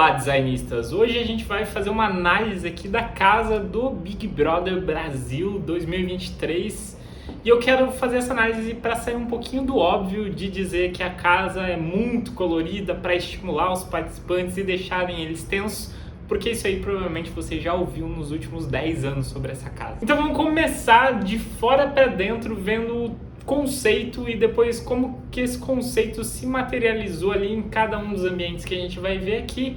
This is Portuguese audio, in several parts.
Olá, designistas! Hoje a gente vai fazer uma análise aqui da casa do Big Brother Brasil 2023 e eu quero fazer essa análise para sair um pouquinho do óbvio de dizer que a casa é muito colorida para estimular os participantes e deixarem eles tensos, porque isso aí provavelmente você já ouviu nos últimos 10 anos sobre essa casa. Então vamos começar de fora para dentro, vendo conceito e depois como que esse conceito se materializou ali em cada um dos ambientes que a gente vai ver aqui.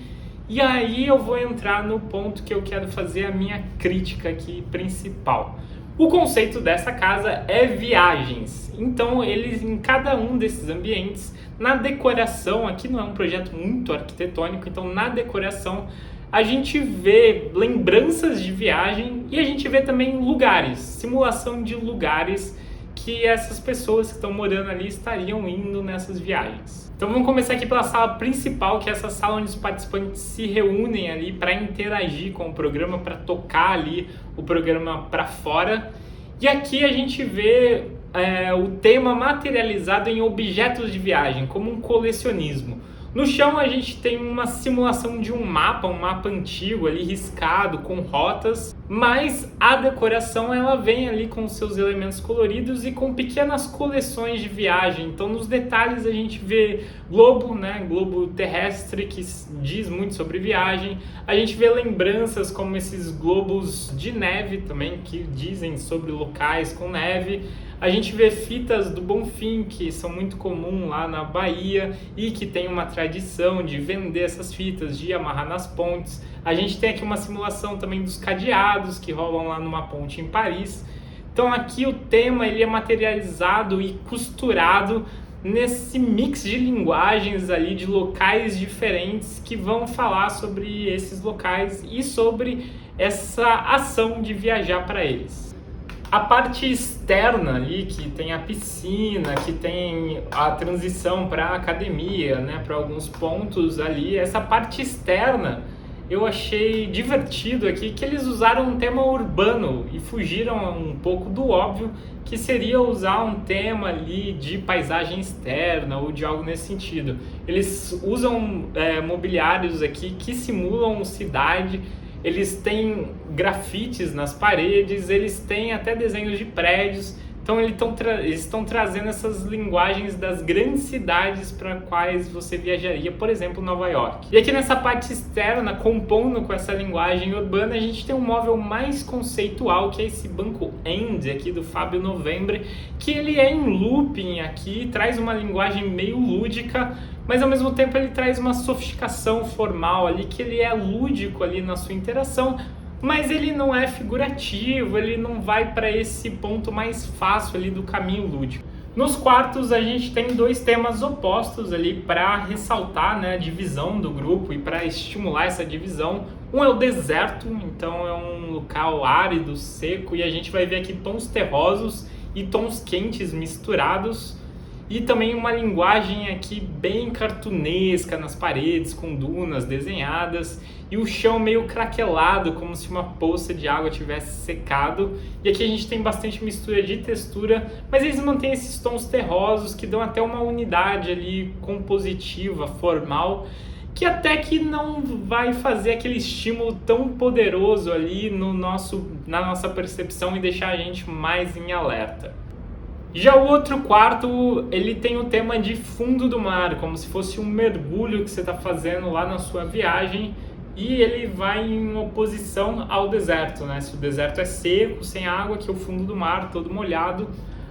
E aí eu vou entrar no ponto que eu quero fazer a minha crítica aqui principal. O conceito dessa casa é viagens. Então eles em cada um desses ambientes, na decoração, aqui não é um projeto muito arquitetônico, então na decoração a gente vê lembranças de viagem e a gente vê também lugares, simulação de lugares que essas pessoas que estão morando ali estariam indo nessas viagens. Então vamos começar aqui pela sala principal, que é essa sala onde os participantes se reúnem ali para interagir com o programa, para tocar ali o programa para fora. E aqui a gente vê o tema materializado em objetos de viagem, como um colecionismo. No chão a gente tem uma simulação de um mapa antigo ali riscado com rotas, mas a decoração ela vem ali com seus elementos coloridos e com pequenas coleções de viagem. Então nos detalhes a gente vê globo, né, globo terrestre que diz muito sobre viagem. A gente vê lembranças como esses globos de neve também que dizem sobre locais com neve. A gente vê fitas do Bonfim, que são muito comuns lá na Bahia e que tem uma tradição de vender essas fitas, de amarrar nas pontes. A gente tem aqui uma simulação também dos cadeados que rolam lá numa ponte em Paris. Então aqui o tema ele é materializado e costurado nesse mix de linguagens ali, de locais diferentes que vão falar sobre esses locais e sobre essa ação de viajar para eles. A parte externa ali, que tem a piscina, que tem a transição para a academia, né, para alguns pontos ali, essa parte externa eu achei divertido aqui que eles usaram um tema urbano e fugiram um pouco do óbvio, que seria usar um tema ali de paisagem externa ou de algo nesse sentido. Eles usam mobiliários aqui que simulam cidade. Eles têm grafites nas paredes, eles têm até desenhos de prédios. Então eles estão trazendo essas linguagens das grandes cidades para quais você viajaria, por exemplo, Nova York. E aqui nessa parte externa, compondo com essa linguagem urbana, a gente tem um móvel mais conceitual, que é esse banco End aqui do Fábio Novembre, que ele é em looping aqui, traz uma linguagem meio lúdica, mas ao mesmo tempo ele traz uma sofisticação formal ali, que ele é lúdico ali na sua interação, mas ele não é figurativo, ele não vai para esse ponto mais fácil ali do caminho lúdico. Nos quartos a gente tem dois temas opostos ali para ressaltar, né, a divisão do grupo e para estimular essa divisão. Um é o deserto, então é um local árido, seco, e a gente vai ver aqui tons terrosos e tons quentes misturados. E também uma linguagem aqui bem cartunesca nas paredes, com dunas desenhadas. E o chão meio craquelado, como se uma poça de água tivesse secado. E aqui a gente tem bastante mistura de textura, mas eles mantêm esses tons terrosos que dão até uma unidade ali compositiva, formal, que até que não vai fazer aquele estímulo tão poderoso ali na nossa percepção e deixar a gente mais em alerta. Já o outro quarto, ele tem o tema de fundo do mar, como se fosse um mergulho que você está fazendo lá na sua viagem, e ele vai em oposição ao deserto, né? Se o deserto é seco, sem água, aqui é o fundo do mar, todo molhado.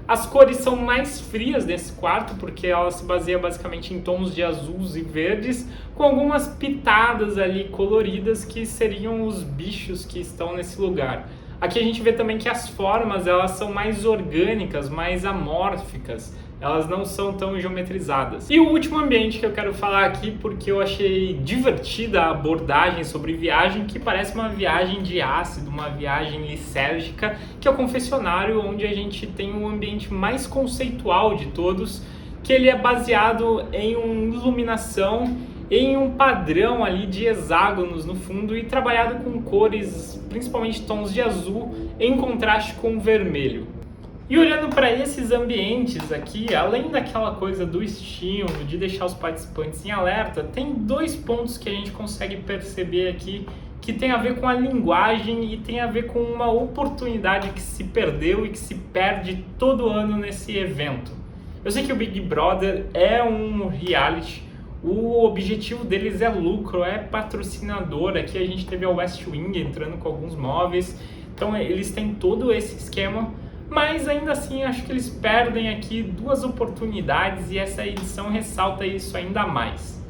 As cores são mais frias nesse quarto, porque ela se baseia basicamente em tons de azuis e verdes, com algumas pitadas ali coloridas que seriam os bichos que estão nesse lugar. Aqui a gente vê também que as formas elas são mais orgânicas, mais amórficas, elas não são tão geometrizadas. E o último ambiente que eu quero falar aqui, porque eu achei divertida a abordagem sobre viagem, que parece uma viagem de ácido, uma viagem lisérgica, que é o confessionário, onde a gente tem um ambiente mais conceitual de todos, que ele é baseado em uma iluminação, em um padrão ali de hexágonos no fundo e trabalhado com cores, principalmente tons de azul, em contraste com o vermelho. E olhando para esses ambientes aqui, além daquela coisa do estímulo, de deixar os participantes em alerta, tem 2 pontos que a gente consegue perceber aqui que tem a ver com a linguagem e tem a ver com uma oportunidade que se perdeu e que se perde todo ano nesse evento. Eu sei que o Big Brother é um reality, o objetivo deles é lucro, é patrocinador. Aqui a gente teve a West Wing entrando com alguns móveis, então eles têm todo esse esquema. Mas ainda assim acho que eles perdem aqui 2 oportunidades e essa edição ressalta isso ainda mais.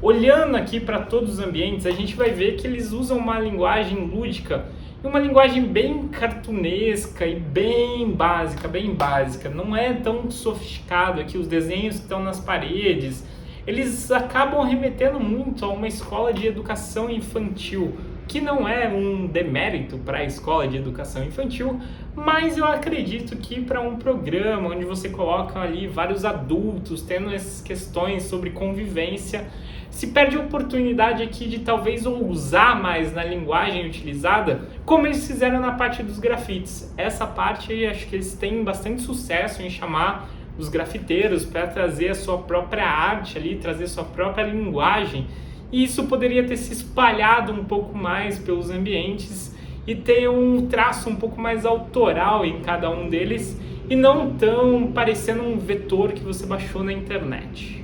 Olhando aqui para todos os ambientes, a gente vai ver que eles usam uma linguagem lúdica e uma linguagem bem cartunesca e bem básica. Não é tão sofisticado aqui os desenhos que estão nas paredes. Eles acabam remetendo muito a uma escola de educação infantil, que não é um demérito para a escola de educação infantil, mas eu acredito que para um programa onde você coloca ali vários adultos tendo essas questões sobre convivência, se perde a oportunidade aqui de talvez ousar mais na linguagem utilizada, como eles fizeram na parte dos grafites. Essa parte acho que eles têm bastante sucesso em chamar os grafiteiros para trazer a sua própria arte ali, trazer a sua própria linguagem. E isso poderia ter se espalhado um pouco mais pelos ambientes e ter um traço um pouco mais autoral em cada um deles e não tão parecendo um vetor que você baixou na internet.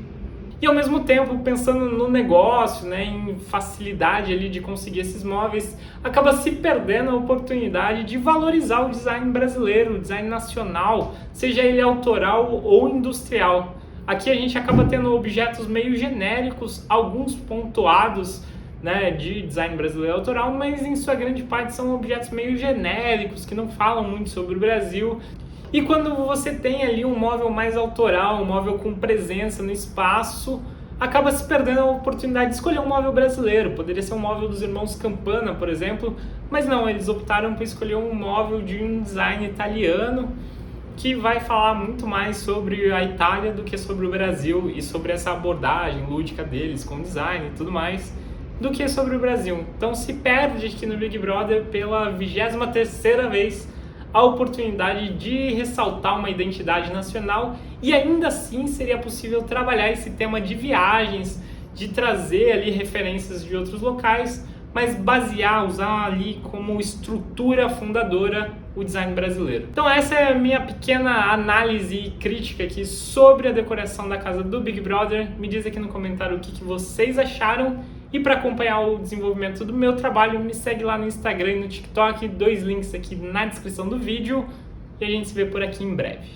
E ao mesmo tempo, pensando no negócio, né, em facilidade ali de conseguir esses móveis, acaba se perdendo a oportunidade de valorizar o design brasileiro, o design nacional, seja ele autoral ou industrial. Aqui a gente acaba tendo objetos meio genéricos, alguns pontuados, né, de design brasileiro autoral, mas em sua grande parte são objetos meio genéricos, que não falam muito sobre o Brasil. E quando você tem ali um móvel mais autoral, um móvel com presença no espaço, acaba se perdendo a oportunidade de escolher um móvel brasileiro. Poderia ser um móvel dos irmãos Campana, por exemplo, mas não, eles optaram por escolher um móvel de um design italiano, que vai falar muito mais sobre a Itália do que sobre o Brasil e sobre essa abordagem lúdica deles com design e tudo mais, do que sobre o Brasil. Então se perde aqui no Big Brother pela 23ª vez a oportunidade de ressaltar uma identidade nacional e ainda assim seria possível trabalhar esse tema de viagens, de trazer ali referências de outros locais, mas basear, usar ali como estrutura fundadora o design brasileiro. Então essa é a minha pequena análise e crítica aqui sobre a decoração da casa do Big Brother. Me diz aqui no comentário o que vocês acharam. E para acompanhar o desenvolvimento do meu trabalho, me segue lá no Instagram e no TikTok, 2 links aqui na descrição do vídeo. E a gente se vê por aqui em breve.